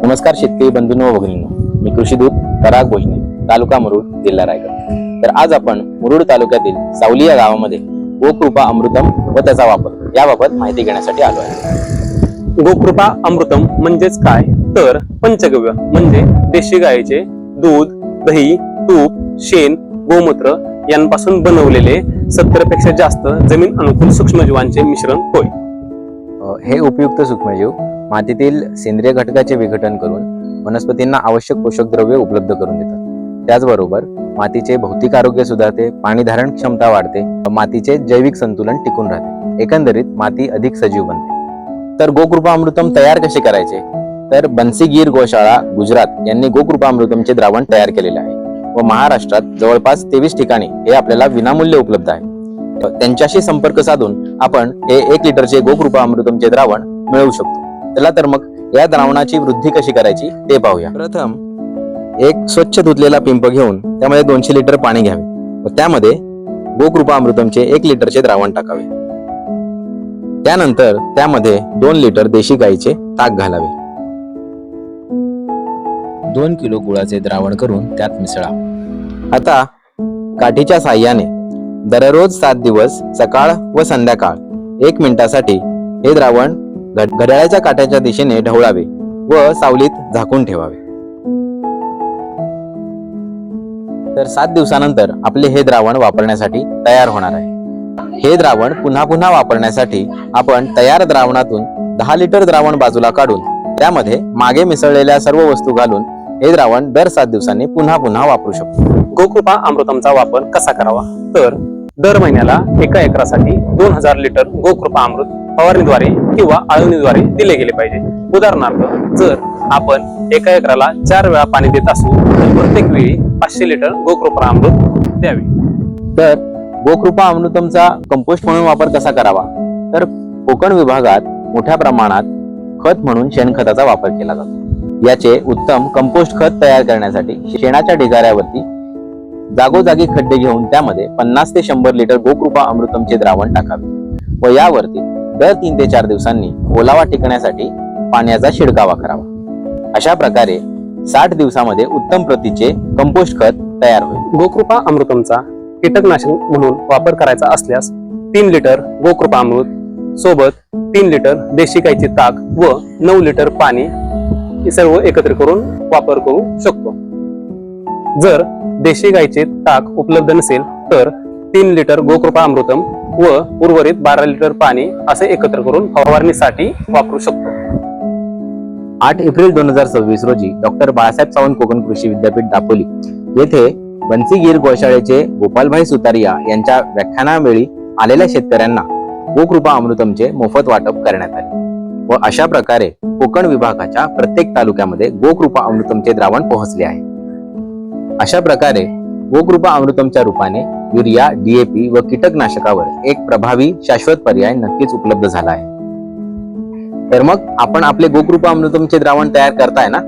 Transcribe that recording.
नमस्कार शेतकरी बंधूंनो व भगिनींनो, मी कृषीदूत पराग भोजने, तालुका मुरुड, जिल्हा रायगड। तर आज आपण मुरुड तालुक्यातील सावली या गावामध्ये गोकृपा अमृतम व त्याचा वापर याबाबत माहिती घेण्यासाठी आलो आहे। गोकृपा अमृतम म्हणजेच काय तर पंचगव्य म्हणजे देशी गायीचे दूध, दही, तूप, शेण, गोमूत्र यांपासून बनवलेले 70 पेक्षा जास्त जमीन अनुकूल सूक्ष्मजीवांचे मिश्रण होय। हे उपयुक्त सूक्ष्मजीव मातीतील सेंद्रिय घटकाचे विघटन करून वनस्पतींना आवश्यक पोषक द्रव्ये उपलब्ध करून देतात। त्याचबरोबर मातीचे भौतिक आरोग्य सुधारते, पाणी धारण क्षमता वाढते, मातीचे जैविक संतुलन टिकून राहते, एकंदरीत माती अधिक सजीव बनते। तर गोकृपा अमृतम तयार कसे करायचे तर बन्सी गीर गोशाळा गुजरात यांनी गोकृपा अमृतमचे द्रावण तयार केलेले आहे व महाराष्ट्रात जवळपास 23 ठिकाणी हे आपल्याला विनामूल्य उपलब्ध आहे। त्यांच्याशी संपर्क साधून आपण हे 1 लिटरचे गोकृपा अमृतमचे द्रावण मिळवू शकतो। चला तर मग या द्रावणाची वृद्धी कशी करायची ते पाहूया। प्रथम एक स्वच्छ धुतलेला पिंप घेऊन त्यामध्ये 200 लिटर पाणी घ्यावे व त्यामध्ये गोकृपा अमृतमचे 1 लिटरचे द्रावण टाकावे। त्यानंतर त्यामध्ये 2 लिटर देशी गाईचे ताक घालावे। 2 किलो गुळाचे द्रावण करून त्यात मिसळा। आता काठीच्या साहाय्याने दररोज 7 दिवस सकाळ व संध्याकाळ 1 मिनिटासाठी हे द्रावण घड्याळाच्या काट्याच्या दिशेने ढवळावे व सावलीत झाकून ठेवावे। तर 7 दिवसानंतर आपले हे द्रावण वापरण्यासाठी तयार होणार आहे। हे द्रावण पुन्हा पुन्हा वापरण्यासाठी आपण तयार द्रावणातून 10 लिटर द्रावण बाजूला काढून त्यामध्ये मागे मिसळलेल्या सर्व वस्तू घालून हे द्रावण दर 7 दिवसांनी पुन्हा पुन्हा वापरू शकतो। गोकृपा अमृतमचा वापर कसा करावा तर दर महिन्याला 1 एकरासाठी 2000 लिटर गोकृपा अमृत फवारणीद्वारे किंवा आळवणीद्वारे दिले गेले पाहिजे। उदाहरणार्थ जर आपण 1 एकराला 4 वेळा पाणी देत असू तर प्रत्येक वेळी 500 लिटर गोकृपा अमृत द्यावे। तर गोकृपा अमृतमचा कंपोस्ट म्हणून वापर कसा करावा तर कोकण विभागात मोठ्या प्रमाणात खत म्हणून शेणखताचा वापर केला जातो। याचे उत्तम कंपोस्ट खत तयार करण्यासाठी शेणाच्या ढिगाऱ्यावरती जागोजागी खड्डे घेऊन त्यामध्ये 50 ते 100 लिटर गोकृपा अमृतमचे द्रावण टाकावे व यावरती दर 3 ते 4 दिवसांनी ओलावा टिकण्यासाठी पाण्याचा शिडकावा करावा। अशा प्रकारे 60 दिवसामध्ये उत्तम प्रतीचे कंपोस्ट खत तयार होईल। गोकृपा अमृतमचा कीटकनाशक म्हणून वापर करायचा असल्यास 3 लिटर गोकृपा अमृत सोबत 3 लिटर देशी गाईचे ताक व 9 लिटर पाणी हे सर्व एकत्र करून वापर करू शकतो। जर देशी गाईचे ताक उपलब्ध नसेल तर 3 लिटर गोकृपा अमृतम व उर्वरित 12 लिटर पाणी असे एकत्र करून फवारणीसाठी वापरू शकतो। 8 एप्रिल 2026 रोजी डॉक्टर बाळासाहेब सावंत कोकण कृषी विद्यापीठ दापोली येथे बन्सी गीर गोशाळेचे गोपालभाई सुतारिया यांच्या व्याख्यानावेळी आलेल्या शेतकऱ्यांना गोकृपा अमृतमचे मोफत वाटप करण्यात आले व अशा प्रकारे कोकण विभागाच्या प्रत्येक तालुक्यामध्ये गोकृपा अमृतमचे द्रावण पोहोचले आहे। अशा प्रकारे गोकृपा अमृतमच्या रूपाने युरिया, DAP व कीटकनाशकावर एक प्रभावी शाश्वत पर्याय नक्कीच उपलब्ध झाला आहे। तर मग आपण आपले गोकृपा अमृतमचे द्रावण तयार करताय ना?